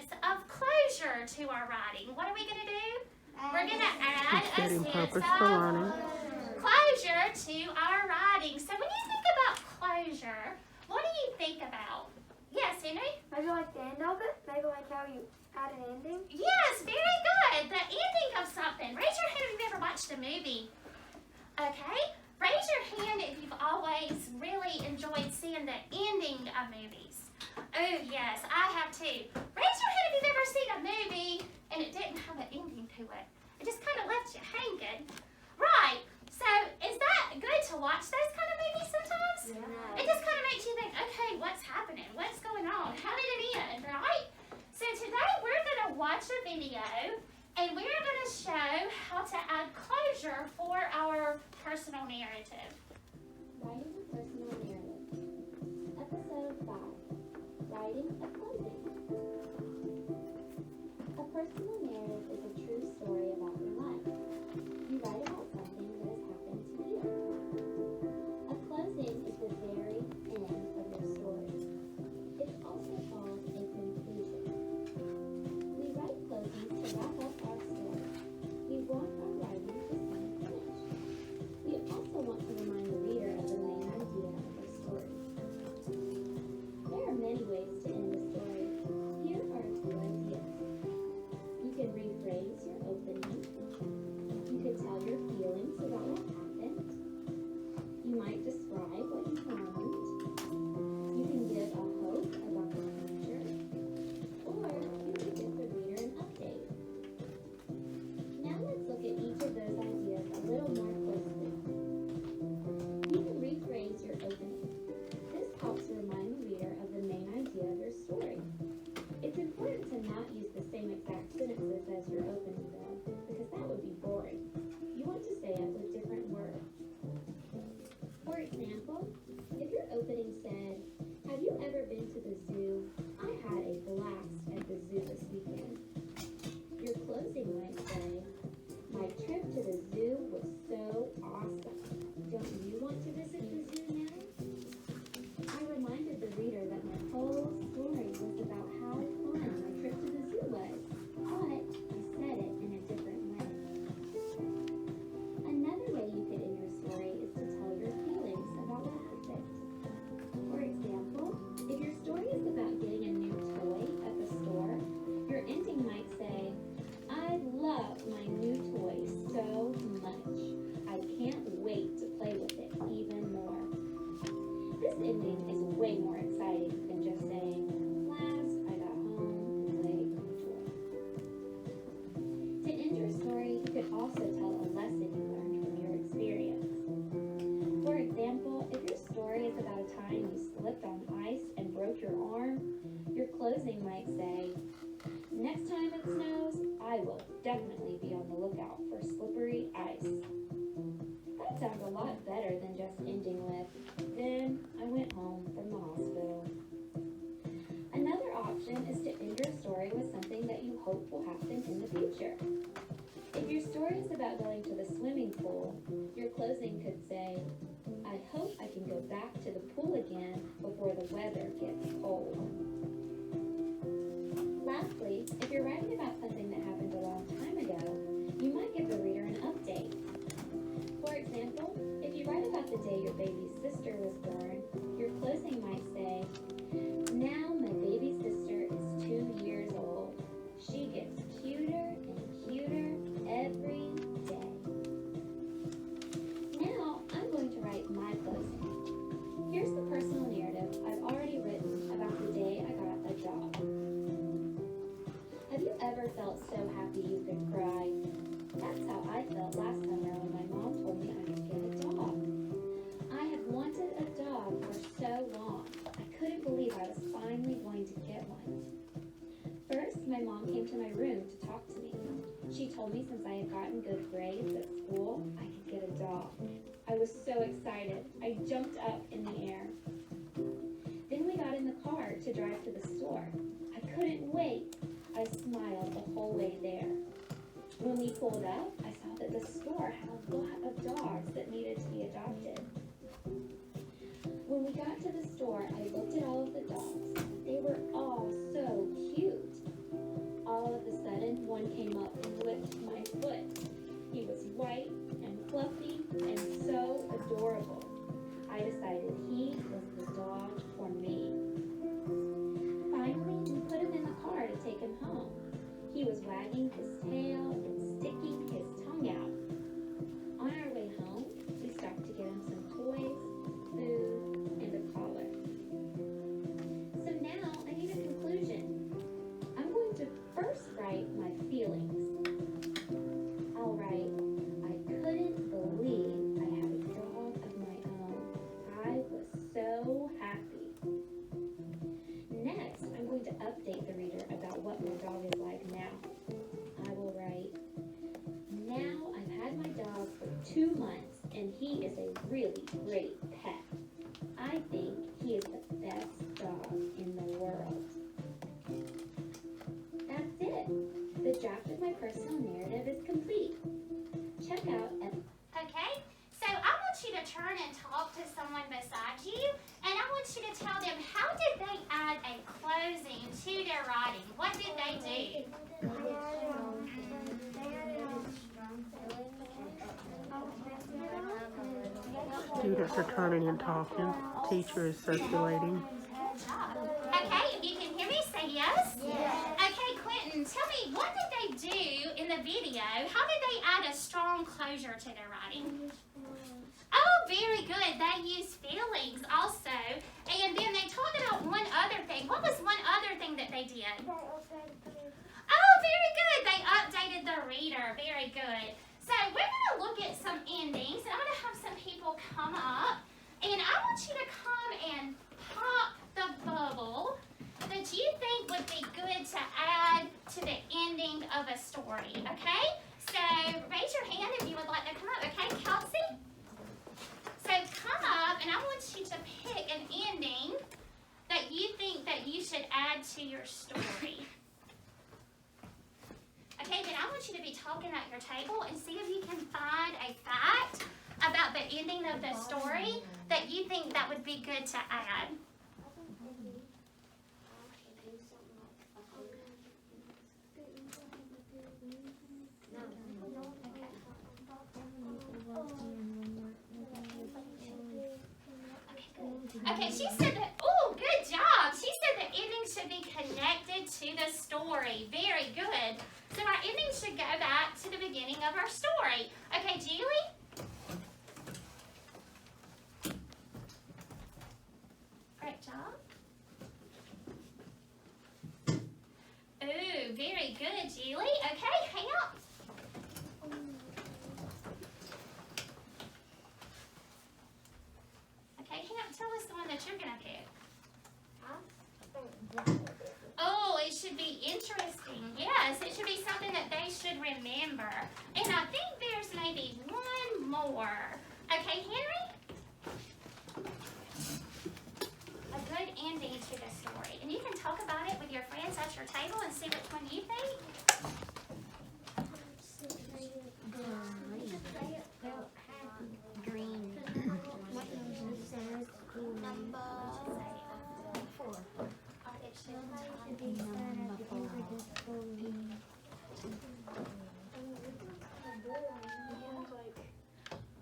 sense of closure to our writing. What are we going to do? We're going to add a sense of closure to our writing. So when you think about closure, what do you think about? Yes, Henry? Maybe like the end of it? Maybe like how you add an ending? Yes, very good. The ending of something. Raise your hand if you've ever watched a movie. Okay? Raise your hand if you've always really enjoyed seeing the ending of movies. Oh, yes, I have too. Raise your hand if you've ever seen a movie and it didn't have an ending to it. It just kind of left you hanging. Right. So, is that good to watch those kind of movies sometimes? Yeah. It just kind of makes you think, okay, what's happening? What's going on? How did it end, right? So today we're going to watch a video and we're going to show how to add closure for our personal narrative. Writing a personal narrative. Episode 5. Writing a closing. A personal narrative is a true story about your life. You write about something that has happened to you. A closing is the very end of your story. It's also called a conclusion. We write closings to wrap up our story. We want our writing to seem finished. We also want to remind the reader of the main idea of the story. There are many ways to end a story. Here are a few ideas. You can rephrase your opening. You could tell your feelings about what happened. You might describe what you learned. You can give a hope about the future. Or you can give the reader an update. Now let's look at each of those ideas a little more closely. You can rephrase your opening. This helps remind the reader of the main idea of your story. It's important to not use the same exact sentences as your opening though, because that would be boring. You want to say it with different words. For example, if your opening said, "Have you ever been to the zoo? I had a blast at the zoo this weekend." Your closing might say, "My trip to the zoo was so awesome. Don't you want to visit the zoo now?" I reminded the reader that my whole story was about how fun my trip to the zoo was, but I said it in a different way. Another way you could end your story is to tell your feelings about what happened. For example, if your story is about getting a new toy at the store, your ending might say, "I love my new toy so much. I can't wait to play with it even more." This ending is way more exciting than just saying, "Last, I got home and played with the toy." To end your story, you could also tell a lesson you learned from your experience. For example, if your story is about a time you slipped on ice and broke your arm, your closing might say, "Next time it snows, I will definitely be on the lookout for slippery ice." That sounds a lot better than just ending with, "Then I went home from the hospital." Another option is to end your story with something that you hope will happen in the future. If your story is about going to the swimming pool, your closing could say, "I hope I can go back to the pool again before the weather gets cold." Lastly, if you're writing about something that happened a long time ago, you might give the reader an update. For example, if you write about the day your baby's sister was born, your closing might say, "Now my baby sister is 2 years old. She gets cuter and cuter every day." Now I'm going to write my closing. Here's the personal narrative I've already written about the day I got a job. Have you ever felt so happy you could cry? That's how I felt last summer when my mom told me I could get a dog. I had wanted a dog for so long. I couldn't believe I was finally going to get one. First, my mom came to my room to talk to me. She told me since I had gotten good grades at school, I could get a dog. I was so excited. I jumped up in the air. Then we got in the car to drive to the store. I couldn't wait. I smiled the whole way there. When we pulled up, I saw that the store had a lot of dogs that needed to be adopted. When we got to the store, I looked at all of the dogs. They were all so cute. update the reader about what my dog is like now. I will write, now I've had my dog for 2 months and he is a really great pet. I think he is the best dog in the world. That's it. The draft of my personal narrative is complete. Check out Okay? So I want you to turn and talk to someone beside you, and I want you to tell them, how did they add a closing to their writing? What did they do? Students are turning and talking. Teacher is circulating. Good job. Okay, if you can hear me, say yes. Yes. Okay, Quentin, tell me, what did they do in the video? How did they add a strong closure to their writing? Oh, very good. They used feelings also. And then they talked about one other thing. What was one other thing that they did? Oh, very good. They updated the reader. Very good. So we're going to look at some endings. And I'm going to have some people come up. And I want you to come and pop the bubble that you think would be good to add to the ending of a story. Okay? So raise your hand if you would like to come up. Okay, Kelsey? So come up, and I want you to pick an ending that you think that you should add to your story. Okay, then I want you to be talking at your table and see if you can find a fact about the ending of the story that you think that would be good to add. Okay, she said that, oh, good job. She said the ending should be connected to the story. Very good. So our ending should go back to the beginning of our story. Okay, Julie? Great job. Ooh, very good, Julie. Okay, hang up. Okay, hang up. Tell us the one that you're going to pick. Oh, it should be interesting. Yes, it should be something that they should remember. And I think there's maybe one more. Okay, Henry? A good ending to the story. And you can talk about it with your friends at your table and see which one you think. green. Number 4. It should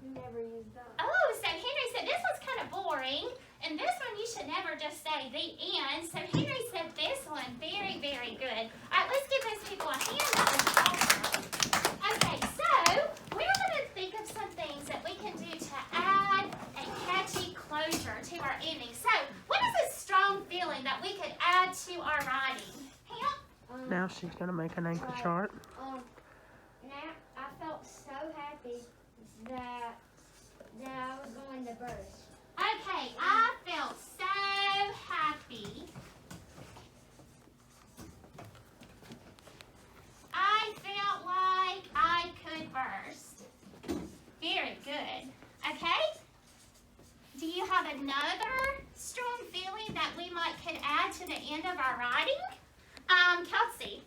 Never used that. Oh, so Henry said this one's kind of boring, and this one you should never just say the end. So Henry said this one, very, very good. All right, let's give those people a hand. That was awesome. Okay, so we're going to think of some things that we can do to add a catchy closure to our ending. So what is a strong feeling that we could add to our writing? Ham? Now she's going to make an anchor chart. Now I felt so happy that I was going to burst. Okay, I felt so happy. I felt like I could burst. Very good. Okay? Do you have another strong feeling that we might could add to the end of our writing? Kelsey.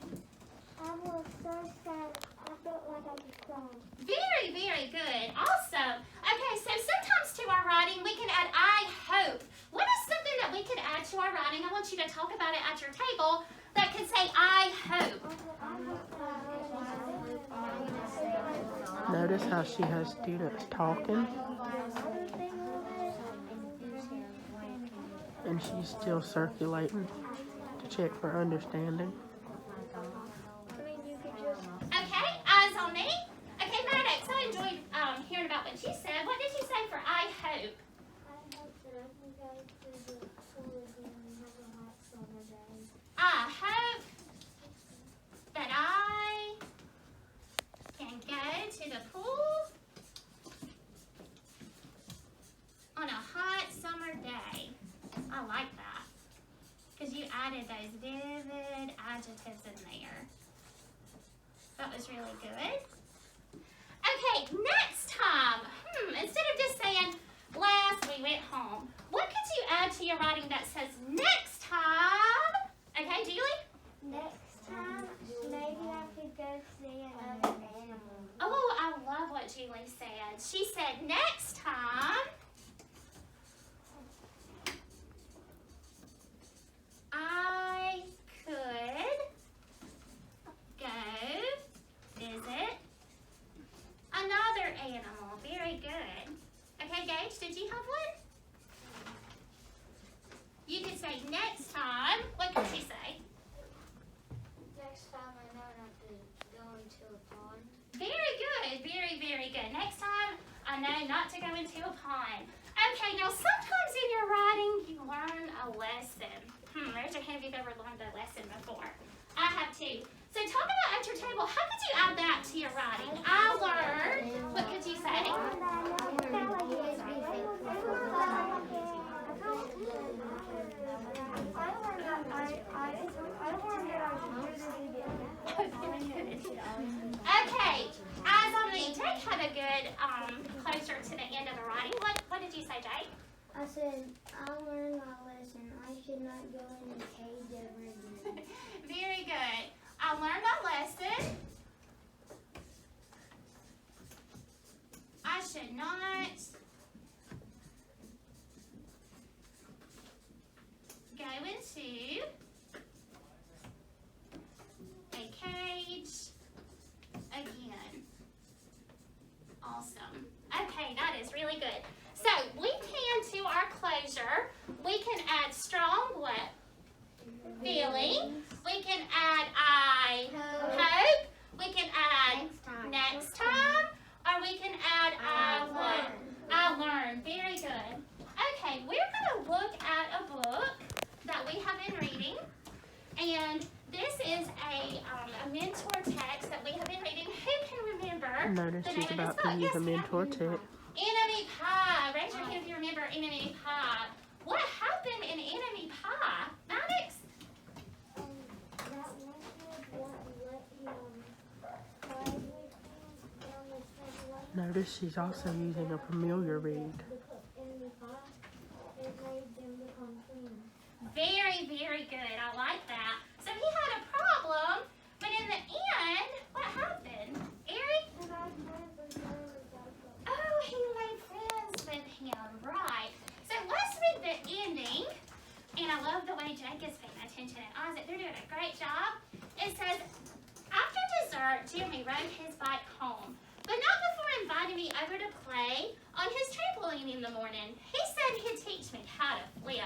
I was so sad. I felt like I was crying. Very, very good. Awesome. Okay, so sometimes to our writing we can add I hope. What is something that we could add to our writing? I want you to talk about it at your table that could say I hope. Notice how she has students talking, and she's still circulating to check for understanding. Okay, eyes on me. Okay, Maddox, I enjoyed hearing about what you said. What did you say for I hope? I hope that I can go to the pool again and have a hot summer day. I hope that I can go to the pool on a hot summer day. I like that. Because you added those vivid adjectives in there. That was really good. Okay, next time, instead of just saying, last we went home, what could you add to your writing that says next time? Okay, Julie? Next time, maybe I could go see another animal. Oh, I love what Julie said. She said, next time, I could go visit another animal. Very good. Okay, Gage, did you have one? You could say next time. What could you say? Next time I know not to go into a pond. Very good. Very, very good. Next time, I know not to go into a pond. Okay, now sometimes in your writing, you learn a lesson. Raise your hand if you've ever learned a lesson before. I have too. So talk about at your table, how could you add that to your writing? I learned, what could you say? Okay, eyes on me. Jake had a good closure to the end of the writing. What did you say, Jake? I said, I learned my lesson. I should not go in a cage ever again. Very good. I learned my lesson. I should not go into a cage again. Awesome. Okay, that is really good. So we can, to our closure, we can add strong what? Feeling. We can add I hope. We can add next time. Or we can add I what? I learn. Very good. Okay, we're going to look at a book that we have been reading. And this is a mentor text that we have been reading. Who can remember Notice the she's name of about this to book? use Yes, a ma'am. mentor tip. Enemy Pie. Raise your hand if you remember Enemy Pie. What happened in Enemy Pie? Maddox? That one kid won't let him play with him on the second one. Notice she's also using a familiar read. In the pie, it made them become friends. Very, very good. I like that. So he had a problem, but in the end, what happened? Eric? Oh, he made friends with him. Right. So let's read the ending. And I love the way Jake is paying attention and Isaac. They're doing a great job. It says, after dessert, Jeremy rode his bike home, but not before inviting me over to play on his trampoline in the morning. He said he'd teach me how to flip.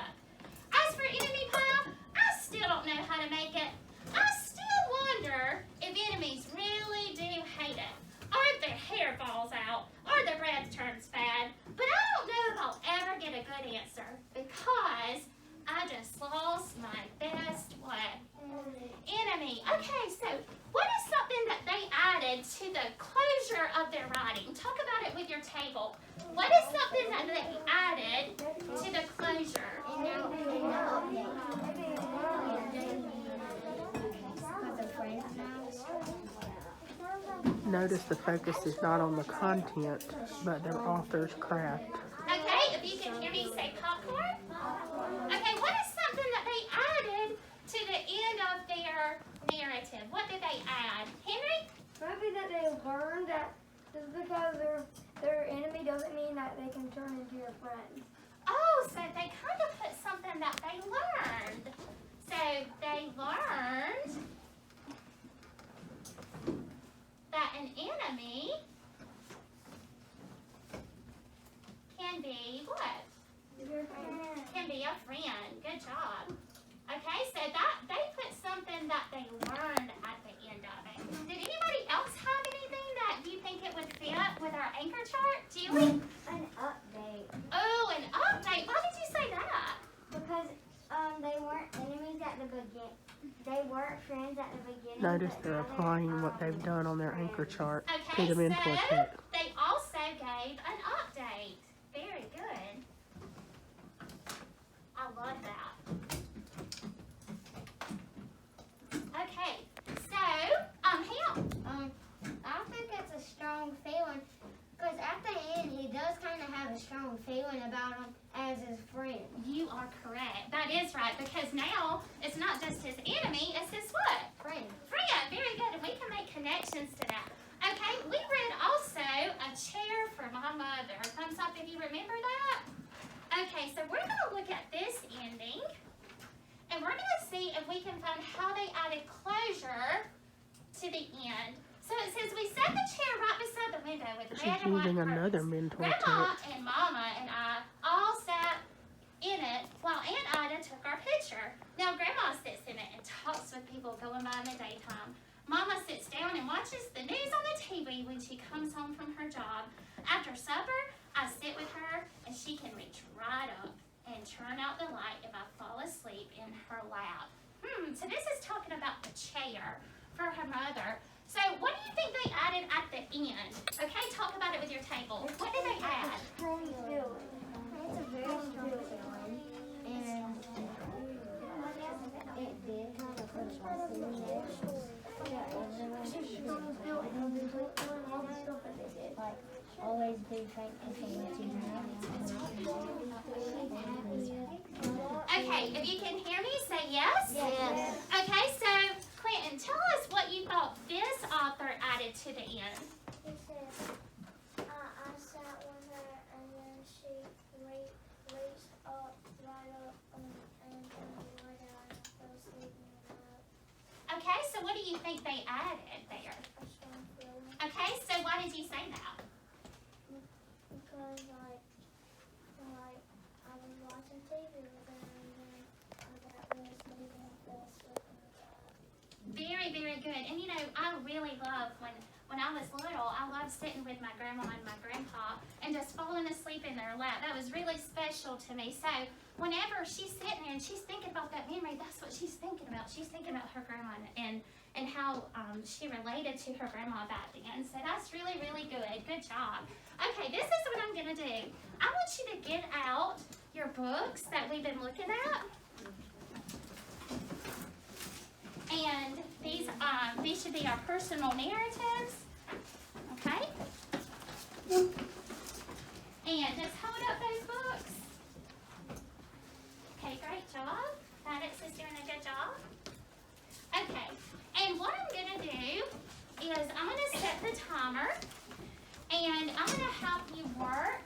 As for Enemy Pie, I still don't know how to make it. I still wonder if enemies really do hate it, or if their hair falls out, or the bread turns bad. But I don't know if I'll ever get a good answer, because I just lost my best enemy. Okay, so what is something that they added to the closure of their writing? Talk about it with your table. What is something that they added to the closure? Notice the focus is not on the content, but their author's craft. Okay, if you can hear me, say popcorn. Okay, what is something that they added to the end of their narrative? What did they add? Henry? Maybe that they learned that just because their enemy doesn't mean that they can turn into your friend. Oh, so they kind of put something that they learned. So they learned that an enemy can be what? Can be a friend. Good job. Okay, so that they put something that they learned at the end of it. Did anybody else have anything that you think it would fit with our anchor chart? Julie? An update. Oh, an update. Why did you say that? Because they weren't enemies at the beginning. They weren't friends at the beginning. Notice but they're now applying what they've done on their anchor chart Okay, to the mentor so tip. they also gave an update. Very good. I love that. strong feeling, because at the end he does kind of have a strong feeling about him as his friend. You are correct. That is right, because now it's not just his enemy, it's his what? Friend. Friend. Very good, and we can make connections to that. Okay, we read also a chair for my mother. Thumbs up if you remember that. Okay, so we're going to look at this ending, and we're going to see if we can find how they added closure to the end. So it says, we set the chair right beside the window with She's red and white using another curtains. mentor Grandma text. and Mama and I all sat in it while Aunt Ida took our picture. Now Grandma sits in it and talks with people going by in the daytime. Mama sits down and watches the news on the TV when she comes home from her job. After supper, I sit with her and she can reach right up and turn out the light if I fall asleep in her lap. So this is talking about the chair for her mother. So what do you think they added at the end? Okay, talk about it with your table. What did they add? Strong feeling. It's a very strong feeling. And it did kind of put us in there. Like, always be thankful to Okay, if you can hear me, say yes. Yes. Okay, so Clinton, tell us what you thought this author added to the end. He said, I sat with her and then she reached up, right up, and right out and fell asleep in the lap. Okay, so what do you think they added there? A strong feeling. Okay, so why did you say that? Because I was watching TV with her and then I got really asleep and fell asleep in the lap. Very, very good. And you know, I really love when I was little, I loved sitting with my grandma and my grandpa and just falling asleep in their lap. That was really special to me. So whenever she's sitting there and she's thinking about that memory, that's what she's thinking about. She's thinking about her grandma and how she related to her grandma back then. So that's really, really good. Good job. Okay, this is what I'm going to do. I want you to get out your books that we've been looking at. And these should be our personal narratives. Okay? And just hold up those books. Okay, great job. Maddox is doing a good job. Okay, and what I'm going to do is I'm going to set the timer, and I'm going to have you work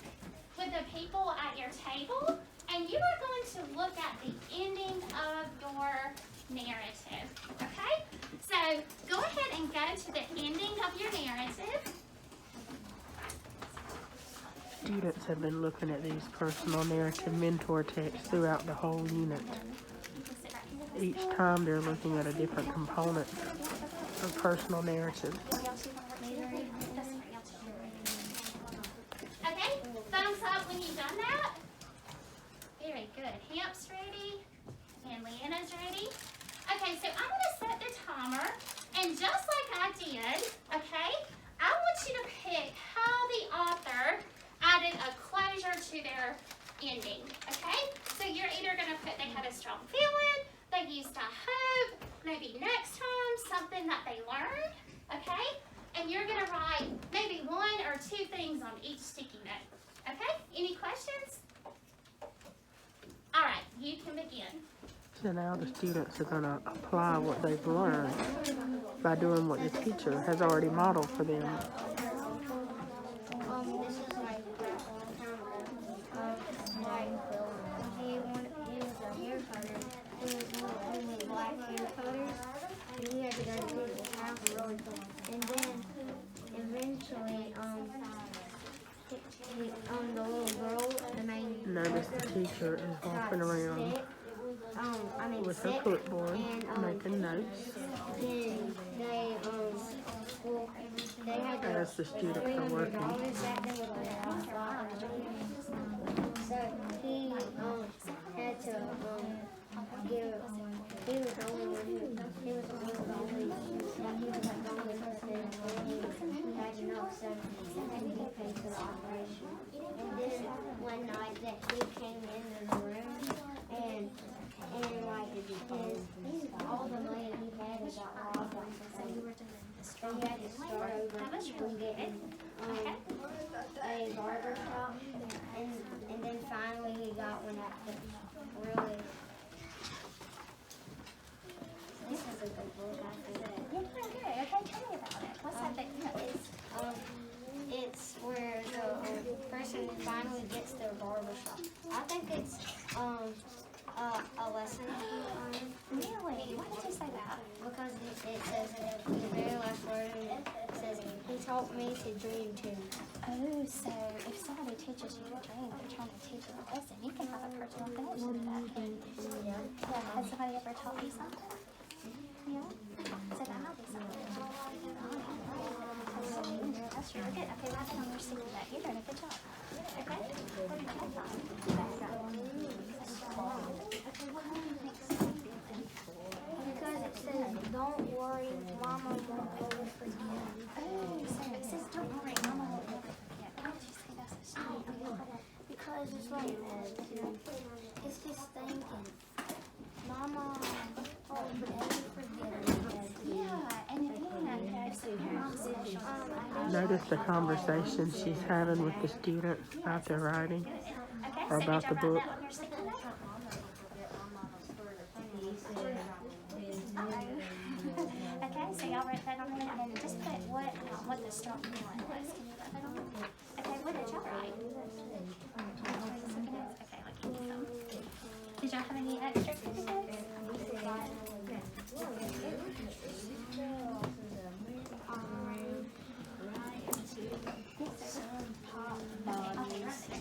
with the people at your table, and you are going to look at the ending of your narrative, okay? So go ahead and go to the ending of your narrative. Students have been looking at these personal narrative mentor texts throughout the whole unit. You can sit right here. Each time they're looking at a different component of personal narrative. Okay, thumbs up when you've done that. Very good. Hamp's ready, and Leanna's ready. Okay, so I'm going to set the timer, and just like I did, okay, I want you to pick how the author added a closure to their ending, okay? So you're either going to put they had a strong feeling, they used a hope, maybe next time, something that they learned, okay? And you're going to write maybe one or two things on each sticky note, okay? Any questions? All right, you can begin. So now the students are going to apply what they've learned by doing what the teacher has already modeled for them. This is like a long time ago. He was a hair cutter. He was one of the black hair cutters. And he had to go to people's house really quick. And then eventually, the little girl, the main Notice the teacher is walking around with her clipboard, making notes Then they had to as the students are working. So he had to give. He was the only one who. He was one of the only. He was like the only person who had enough, so he had to get paid for the operation. And then one night that he came into the room and like all the money he had got robbed. So he were doing this. So he had to start over That was from really good. getting Okay. a barber shop, and then finally he got one at the really. This is a good book, I think. You're doing good. Okay, tell me about it. What's that book? It's where the person finally gets their barber shop. I think it's a lesson Really? Why did you say that? because it says in the very last word it says he taught me to dream too. Oh, so if somebody teaches you to dream, they're trying to teach you a lesson. You can have a personal connection to that. Yeah. Yeah. Has somebody ever taught you something? Yeah. So that might be something. That's really good. Okay, write that on your sticky note. You're doing a good job. Okay? Because it says, don't worry, Mama won't ever forget. Oh, so it says, don't worry, Mama will never forget. Why did you say that's so sweet? Because it's like, it's just thinking, Mama won't ever forget it. Yeah, and again, so your mom's special. Notice the conversation she's having with the students about their writing. Okay, Or so about did the y'all book. write that on your sticky note? Okay, so y'all wrote that on there, and just put what the start point was. Can you write that on? Okay, what did y'all write? Okay, like give me some. Did y'all have any extra sticky notes?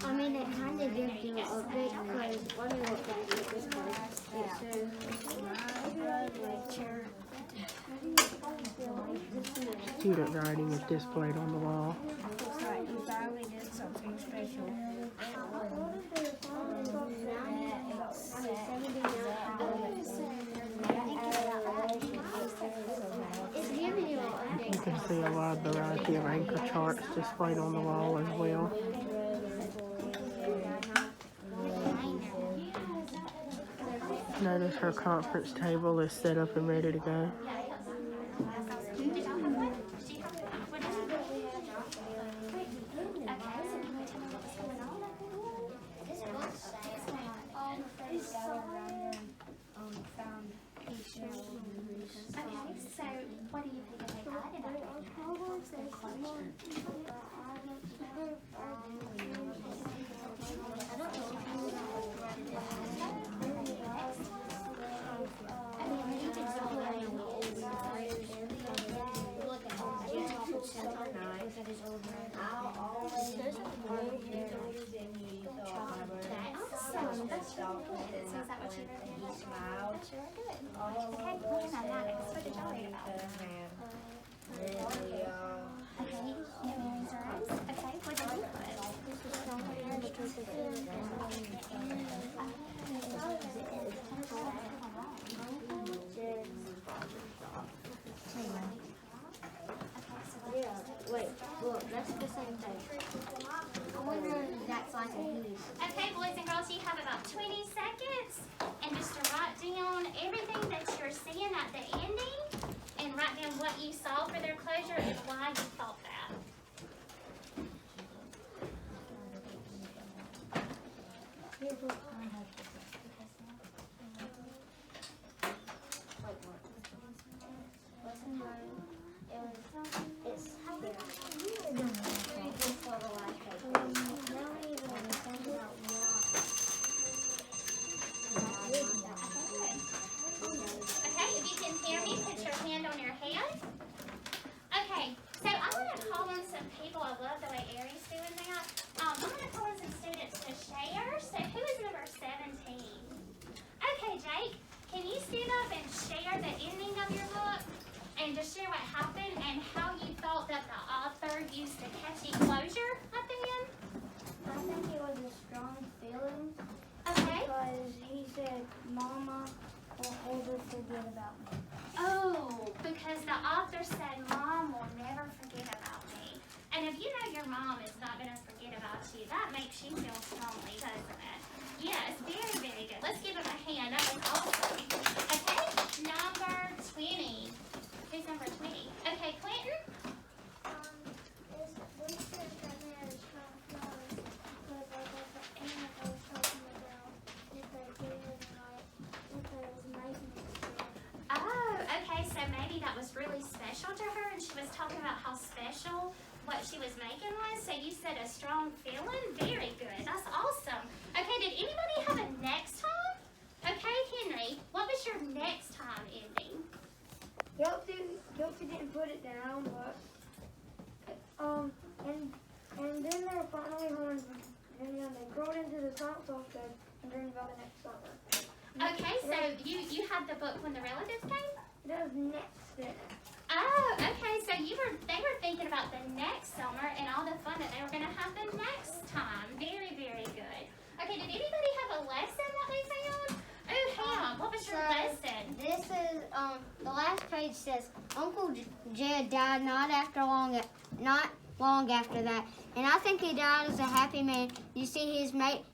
I mean, it kind of gives you a bit because let me look at this one. It says, Student writing is displayed on the wall. you finally did something special. It's giving you an You can see a wide variety of anchor charts displayed on the wall as well. Notice her conference table is set up and ready to go. Did y'all have one? Did you have one? What did you Okay, so can you tell me what was going on? This book's sad. All the friends gathered around her and found pictures. Okay, so what do you think they got in that? Their closure. Awesome, that's really good. So is that what you wrote in? That's really good. Okay, looking at that, what did y'all read about? Okay, Aunt Mary's Rose. Okay, what did you put? Wait, look, that's the same thing. I wonder if that's like a news. Okay, boys and girls, you have about 20 seconds. And just to write down everything that you're seeing at the ending and write down what you saw for their closure and why you thought that. Lesson 9. It's here. Before the last page. Now we need to understand about Okay, if you can hear me, put your hand on your head. Okay, so I want to call on some people. I love the way Aries doing that. I'm going to call on some students to share. So who is number 17? Okay, Jake, can you stand up and share the ending of your book? And just share what happened and how you thought that the author used the catchy closure at the end? I think it was a strong feeling Okay. because he said, Mama won't ever forget about me. Oh, because the author said, Mom will never forget about me. And if you know your mom is not going to forget about you, that makes you feel strongly, doesn't it? Yes, very, very good. Let's give him a hand. That was awesome. Okay, number 20. Who's number 20? Okay, Clinton, really special to her, and she was talking about how special what she was making was. So you said a strong feeling. Very good. That's awesome. Okay, did anybody have a next time? Okay, Henry, what was your next time ending? Kelsey didn't put it down, but and then there were finally horns, and then they growed into the top solstice, and during about the next summer. Okay, so you had the book when the relatives came? That was next then. Oh, okay. So they were thinking about the next summer and all the fun that they were gonna have the next time. Very, very good. Okay, did anybody have a lesson that they found? Oh, Ham, what was your lesson? This is the last page says Uncle Jed died not long after that, and I think he died as a happy man. You see,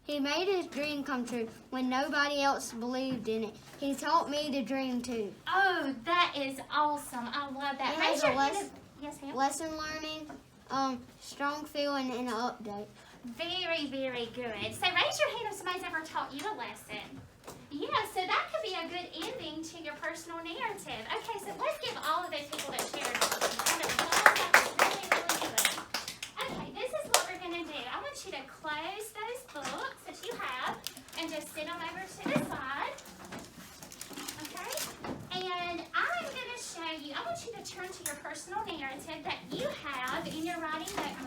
he made his dream come true when nobody else believed in it. He taught me to dream too. Oh, that is awesome. I love that. It Raise has a your hand. Yes, Ham. Lesson learning, strong feeling, and an update. Very, very good. So raise your hand if somebody's ever taught you a lesson. Yeah, so that could be a good ending to your personal narrative. Okay, so let's give all of those people that shared a round of applause. That was really, really good. Okay, this is what we're going to do. I want you to close those books that you have and just sit them over to the side. Okay? And I'm going to show you, I want you to turn to your personal narrative that you have in your writing notebook.